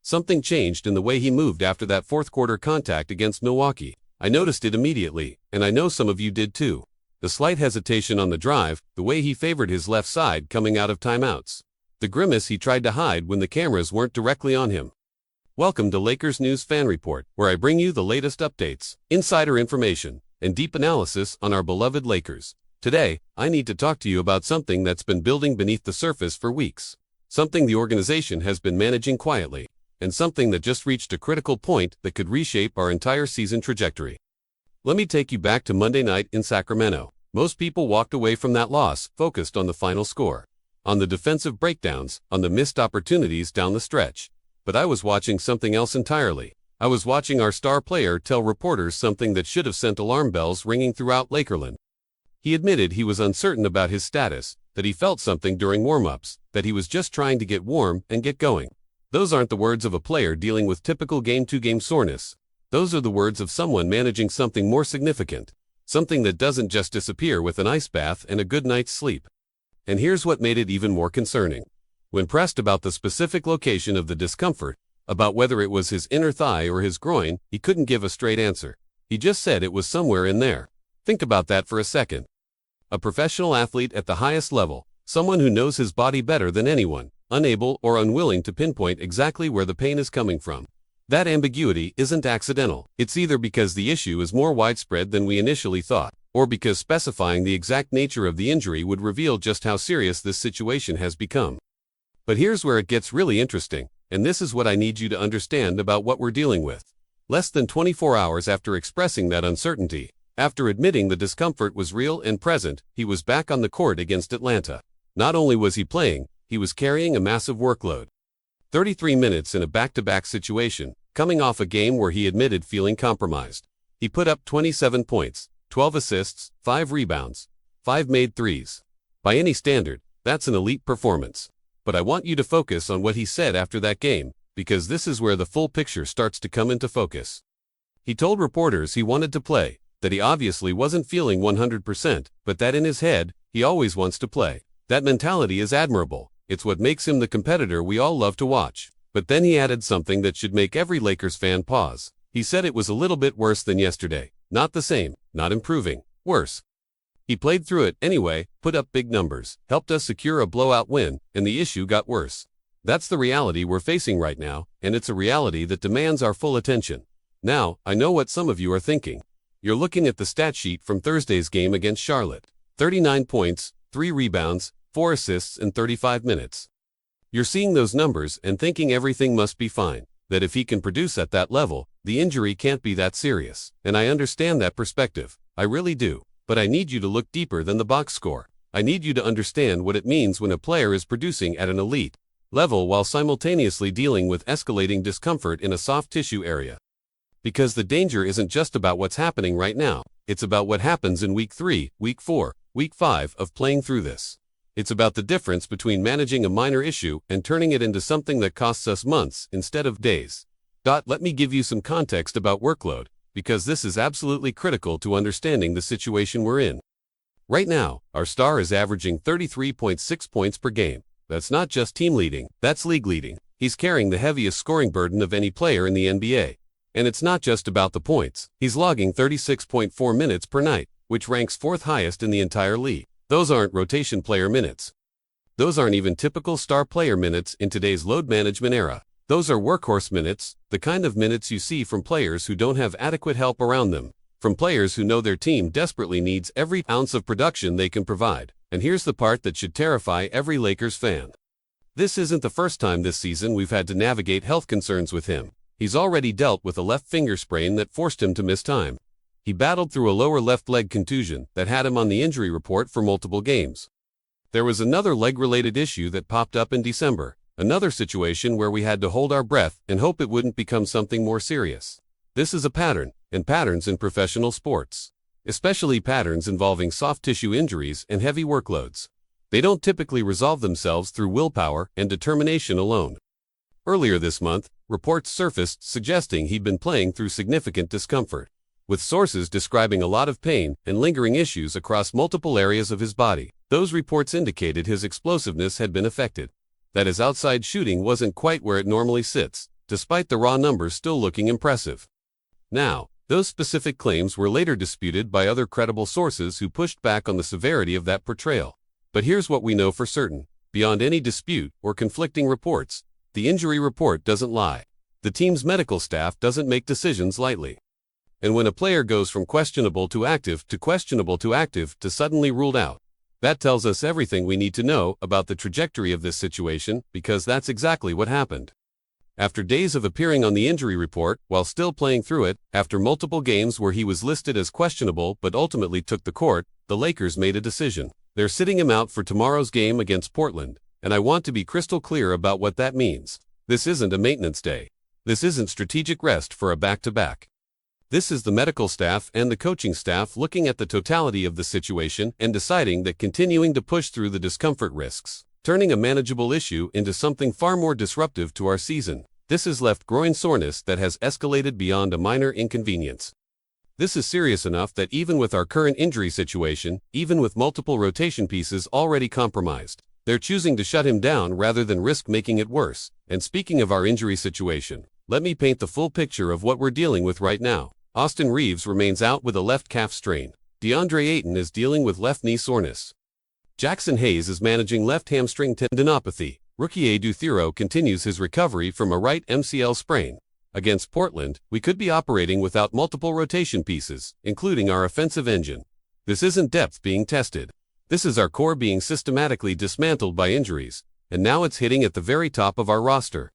Something changed in the way he moved after that fourth-quarter contact against Milwaukee. I noticed it immediately, and I know some of you did too. The slight hesitation on the drive, the way he favored his left side coming out of timeouts. The grimace he tried to hide when the cameras weren't directly on him. Welcome to Lakers News Fan Report, where I bring you the latest updates, insider information, and deep analysis on our beloved Lakers. Today, I need to talk to you about something that's been building beneath the surface for weeks. Something the organization has been managing quietly, and something that just reached a critical point that could reshape our entire season trajectory. Let me take you back to Monday night in Sacramento. Most people walked away from that loss focused on the final score, on the defensive breakdowns, on the missed opportunities down the stretch. But I was watching something else entirely. I was watching our star player tell reporters something that should have sent alarm bells ringing throughout Lakerland. He admitted he was uncertain about his status, that he felt something during warm-ups, that he was just trying to get warm and get going. Those aren't the words of a player dealing with typical game-to-game soreness. Those are the words of someone managing something more significant, something that doesn't just disappear with an ice bath and a good night's sleep. And here's what made it even more concerning. When pressed about the specific location of the discomfort, about whether it was his inner thigh or his groin, he couldn't give a straight answer. He just said it was somewhere in there. Think about that for a second. A professional athlete at the highest level, someone who knows his body better than anyone, unable or unwilling to pinpoint exactly where the pain is coming from. That ambiguity isn't accidental. It's either because the issue is more widespread than we initially thought, or because specifying the exact nature of the injury would reveal just how serious this situation has become. But here's where it gets really interesting, and this is what I need you to understand about what we're dealing with. Less than 24 hours after expressing that uncertainty, after admitting the discomfort was real and present, he was back on the court against Atlanta. Not only was he playing, he was carrying a massive workload. 33 minutes in a back-to-back situation, coming off a game where he admitted feeling compromised. He put up 27 points, 12 assists, 5 rebounds, 5 made threes. By any standard, that's an elite performance. But I want you to focus on what he said after that game, because this is where the full picture starts to come into focus. He told reporters he wanted to play, that he obviously wasn't feeling 100%, but that in his head, he always wants to play. That mentality is admirable. It's what makes him the competitor we all love to watch. But then he added something that should make every Lakers fan pause. He said it was a little bit worse than yesterday. Not the same, not improving, worse. He played through it anyway, put up big numbers, helped us secure a blowout win, and the issue got worse. That's the reality we're facing right now, and it's a reality that demands our full attention. Now, I know what some of you are thinking. You're looking at the stat sheet from Thursday's game against Charlotte. 39 points, 3 rebounds, 4 assists in 35 minutes. You're seeing those numbers and thinking everything must be fine, that if he can produce at that level, the injury can't be that serious. And I understand that perspective. I really do. But I need you to look deeper than the box score. I need you to understand what it means when a player is producing at an elite level while simultaneously dealing with escalating discomfort in a soft tissue area. Because the danger isn't just about what's happening right now. It's about what happens in week 3, week 4, week 5 of playing through this. It's about the difference between managing a minor issue and turning it into something that costs us months instead of days. Let me give you some context about workload, because this is absolutely critical to understanding the situation we're in. Right now, our star is averaging 33.6 points per game. That's not just team leading, that's league leading. He's carrying the heaviest scoring burden of any player in the NBA. And it's not just about the points. He's logging 36.4 minutes per night, which ranks 4th highest in the entire league. Those aren't rotation player minutes. Those aren't even typical star player minutes in today's load management era. Those are workhorse minutes, the kind of minutes you see from players who don't have adequate help around them, from players who know their team desperately needs every ounce of production they can provide. And here's the part that should terrify every Lakers fan. This isn't the first time this season we've had to navigate health concerns with him. He's already dealt with a left finger sprain that forced him to miss time. He battled through a lower left leg contusion that had him on the injury report for multiple games. There was another leg-related issue that popped up in December. Another situation where we had to hold our breath and hope it wouldn't become something more serious. This is a pattern, and patterns in professional sports, especially patterns involving soft tissue injuries and heavy workloads. They don't typically resolve themselves through willpower and determination alone. Earlier this month, reports surfaced suggesting he'd been playing through significant discomfort, with sources describing a lot of pain and lingering issues across multiple areas of his body. Those reports indicated his explosiveness had been affected, that his outside shooting wasn't quite where it normally sits, to despite the raw numbers still looking impressive. Now, those specific claims were later disputed by other credible sources who pushed back on the severity of that portrayal. But here's what we know for certain. Beyond any dispute or conflicting reports, the injury report doesn't lie. The team's medical staff doesn't make decisions lightly. And when a player goes from questionable to active to questionable to active to suddenly ruled out, that tells us everything we need to know about the trajectory of this situation, because that's exactly what happened. After days of appearing on the injury report, while still playing through it, after multiple games where he was listed as questionable but ultimately took the court, the Lakers made a decision. They're sitting him out for tomorrow's game against Portland, and I want to be crystal clear about what that means. This isn't a maintenance day. This isn't strategic rest for a back-to-back. This is the medical staff and the coaching staff looking at the totality of the situation and deciding that continuing to push through the discomfort risks turning a manageable issue into something far more disruptive to our season. This has left groin soreness that has escalated beyond a minor inconvenience. This is serious enough that even with our current injury situation, even with multiple rotation pieces already compromised, they're choosing to shut him down rather than risk making it worse. And speaking of our injury situation, let me paint the full picture of what we're dealing with right now. Austin Reeves remains out with a left calf strain. DeAndre Ayton is dealing with left knee soreness. Jackson Hayes is managing left hamstring tendinopathy. Rookie Adu Thiro continues his recovery from a right MCL sprain. Against Portland, we could be operating without multiple rotation pieces, including our offensive engine. This isn't depth being tested. This is our core being systematically dismantled by injuries, and now it's hitting at the very top of our roster.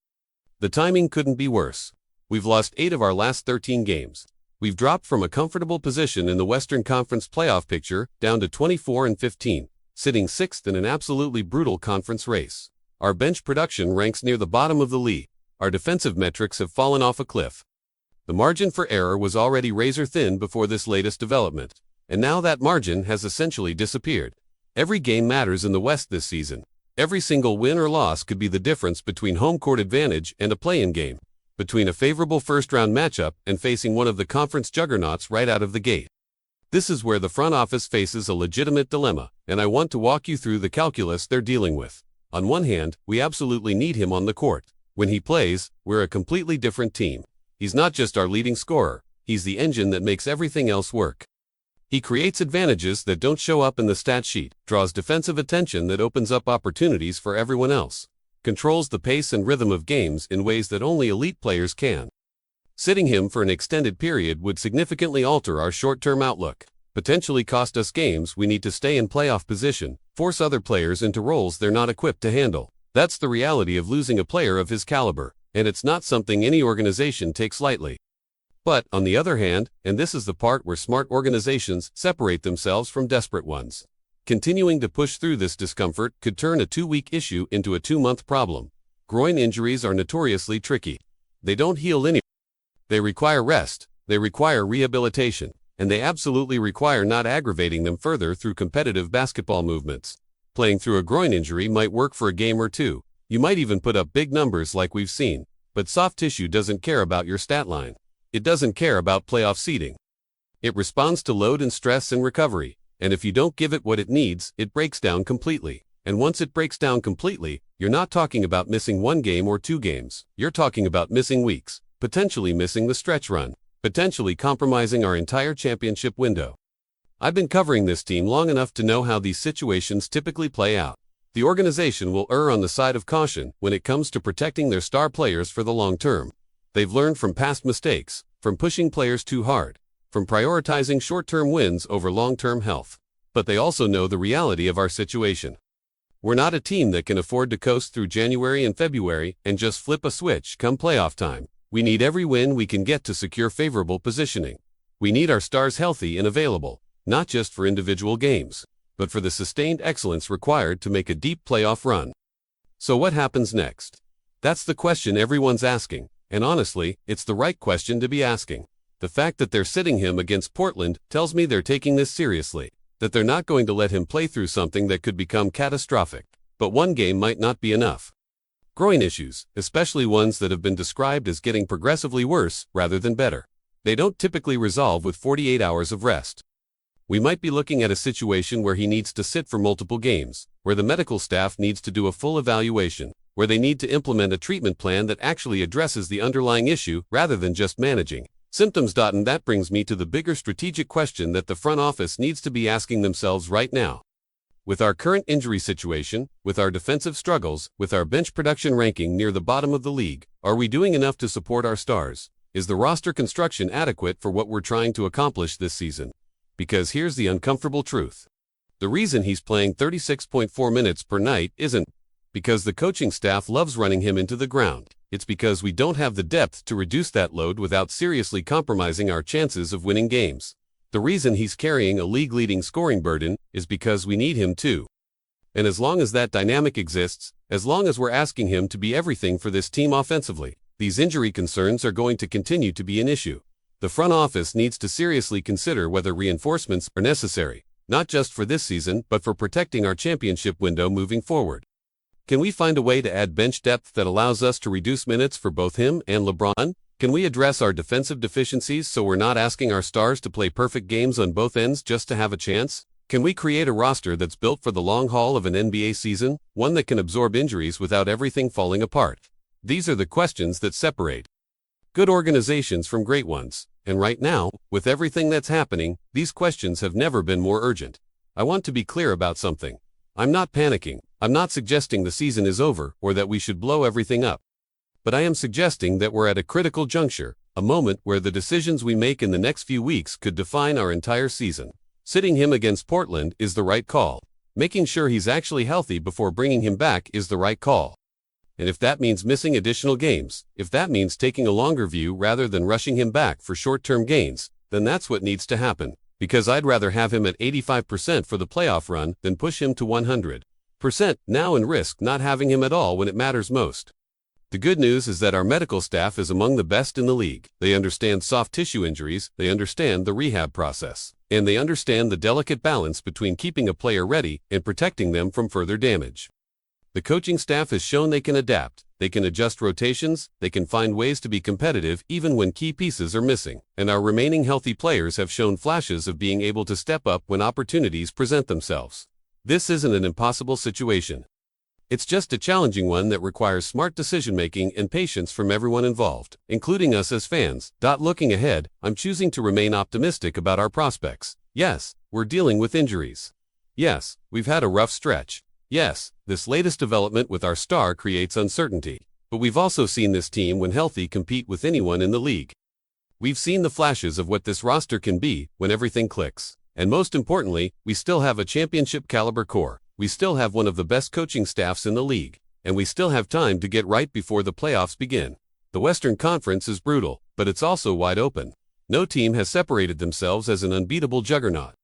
The timing couldn't be worse. We've lost 8 of our last 13 games. We've dropped from a comfortable position in the Western Conference playoff picture down to 24-15. Sitting 6th in an absolutely brutal conference race. Our bench production ranks near the bottom of the league. Our defensive metrics have fallen off a cliff. The margin for error was already razor thin before this latest development, and now that margin has essentially disappeared. Every game matters in the West this season. Every single win or loss could be the difference between home court advantage and a play-in game, between a favorable first-round matchup and facing one of the conference juggernauts right out of the gate. This is where the front office faces a legitimate dilemma, and I want to walk you through the calculus they're dealing with. On one hand, we absolutely need him on the court. When he plays, we're a completely different team. He's not just our leading scorer, he's the engine that makes everything else work. He creates advantages that don't show up in the stat sheet, draws defensive attention that opens up opportunities for everyone else, controls the pace and rhythm of games in ways that only elite players can. Sitting him for an extended period would significantly alter our short-term outlook, potentially cost us games we need to stay in playoff position, force other players into roles they're not equipped to handle. That's the reality of losing a player of his caliber, and it's not something any organization takes lightly. But, on the other hand, and this is the part where smart organizations separate themselves from desperate ones, continuing to push through this discomfort could turn a 2-week issue into a 2-month problem. Groin injuries are notoriously tricky. They don't heal linearly. They require rest, they require rehabilitation, and they absolutely require not aggravating them further through competitive basketball movements. Playing through a groin injury might work for a game or two. You might even put up big numbers like we've seen, but soft tissue doesn't care about your stat line. It doesn't care about playoff seeding. It responds to load and stress and recovery, and if you don't give it what it needs, it breaks down completely. And once it breaks down completely, you're not talking about missing 1 game or 2 games. You're talking about missing weeks. Potentially missing the stretch run, potentially compromising our entire championship window. I've been covering this team long enough to know how these situations typically play out. The organization will err on the side of caution when it comes to protecting their star players for the long term. They've learned from past mistakes, from pushing players too hard, from prioritizing short-term wins over long-term health. But they also know the reality of our situation. We're not a team that can afford to coast through January and February and just flip a switch come playoff time. We need every win we can get to secure favorable positioning. We need our stars healthy and available, not just for individual games, but for the sustained excellence required to make a deep playoff run. So what happens next? That's the question everyone's asking, and honestly, it's the right question to be asking. The fact that they're sitting him against Portland tells me they're taking this seriously, that they're not going to let him play through something that could become catastrophic. But 1 game might not be enough. Groin issues, especially ones that have been described as getting progressively worse rather than better, they don't typically resolve with 48 hours of rest. We might be looking at a situation where he needs to sit for multiple games, where the medical staff needs to do a full evaluation, where they need to implement a treatment plan that actually addresses the underlying issue rather than just managing symptoms. And that brings me to the bigger strategic question that the front office needs to be asking themselves right now. With our current injury situation, with our defensive struggles, with our bench production ranking near the bottom of the league, are we doing enough to support our stars? Is the roster construction adequate for what we're trying to accomplish this season? Because here's the uncomfortable truth. The reason he's playing 36.4 minutes per night isn't because the coaching staff loves running him into the ground. It's because we don't have the depth to reduce that load without seriously compromising our chances of winning games. The reason he's carrying a league-leading scoring burden is because we need him to. And as long as that dynamic exists, as long as we're asking him to be everything for this team offensively, these injury concerns are going to continue to be an issue. The front office needs to seriously consider whether reinforcements are necessary, not just for this season but for protecting our championship window moving forward. Can we find a way to add bench depth that allows us to reduce minutes for both him and LeBron? Can we address our defensive deficiencies so we're not asking our stars to play perfect games on both ends just to have a chance? Can we create a roster that's built for the long haul of an NBA season, one that can absorb injuries without everything falling apart? These are the questions that separate good organizations from great ones. And right now, with everything that's happening, these questions have never been more urgent. I want to be clear about something. I'm not panicking. I'm not suggesting the season is over or that we should blow everything up. But I am suggesting that we're at a critical juncture, a moment where the decisions we make in the next few weeks could define our entire season. Sitting him against Portland is the right call. Making sure he's actually healthy before bringing him back is the right call. And if that means missing additional games, if that means taking a longer view rather than rushing him back for short-term gains, then that's what needs to happen. Because I'd rather have him at 85% for the playoff run than push him to 100% now and risk not having him at all when it matters most. The good news is that our medical staff is among the best in the league. They understand soft tissue injuries, they understand the rehab process, and they understand the delicate balance between keeping a player ready and protecting them from further damage. The coaching staff has shown they can adapt, they can adjust rotations, they can find ways to be competitive even when key pieces are missing, and our remaining healthy players have shown flashes of being able to step up when opportunities present themselves. This isn't an impossible situation. It's just a challenging one that requires smart decision-making and patience from everyone involved, including us as fans. Looking ahead, I'm choosing to remain optimistic about our prospects. Yes, we're dealing with injuries. Yes, we've had a rough stretch. Yes, this latest development with our star creates uncertainty. But we've also seen this team, when healthy, compete with anyone in the league. We've seen the flashes of what this roster can be when everything clicks. And most importantly, we still have a championship-caliber core. We still have one of the best coaching staffs in the league, and we still have time to get right before the playoffs begin. The Western Conference is brutal, but it's also wide open. No team has separated themselves as an unbeatable juggernaut.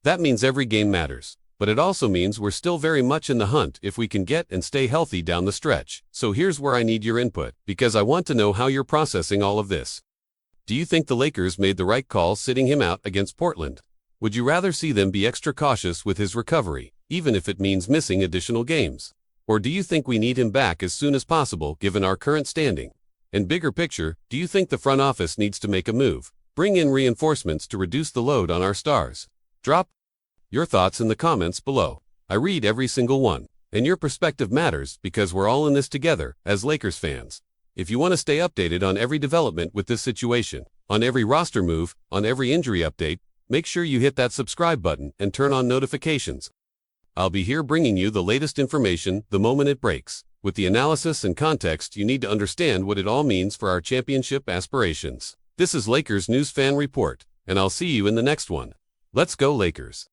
That means every game matters, but it also means we're still very much in the hunt if we can get and stay healthy down the stretch. So here's where I need your input, because I want to know how you're processing all of this. Do you think the Lakers made the right call sitting him out against Portland? Would you rather see them be extra cautious with his recovery, even if it means missing additional games? Or do you think we need him back as soon as possible given our current standing? And bigger picture, do you think the front office needs to make a move, bring in reinforcements to reduce the load on our stars? Drop your thoughts in the comments below. I read every single one, and your perspective matters because we're all in this together as Lakers fans. If you want to stay updated on every development with this situation, on every roster move, on every injury update, make sure you hit that subscribe button and turn on notifications. I'll be here bringing you the latest information the moment it breaks, with the analysis and context you need to understand what it all means for our championship aspirations. This is Lakers News Fan Report, and I'll see you in the next one. Let's go Lakers!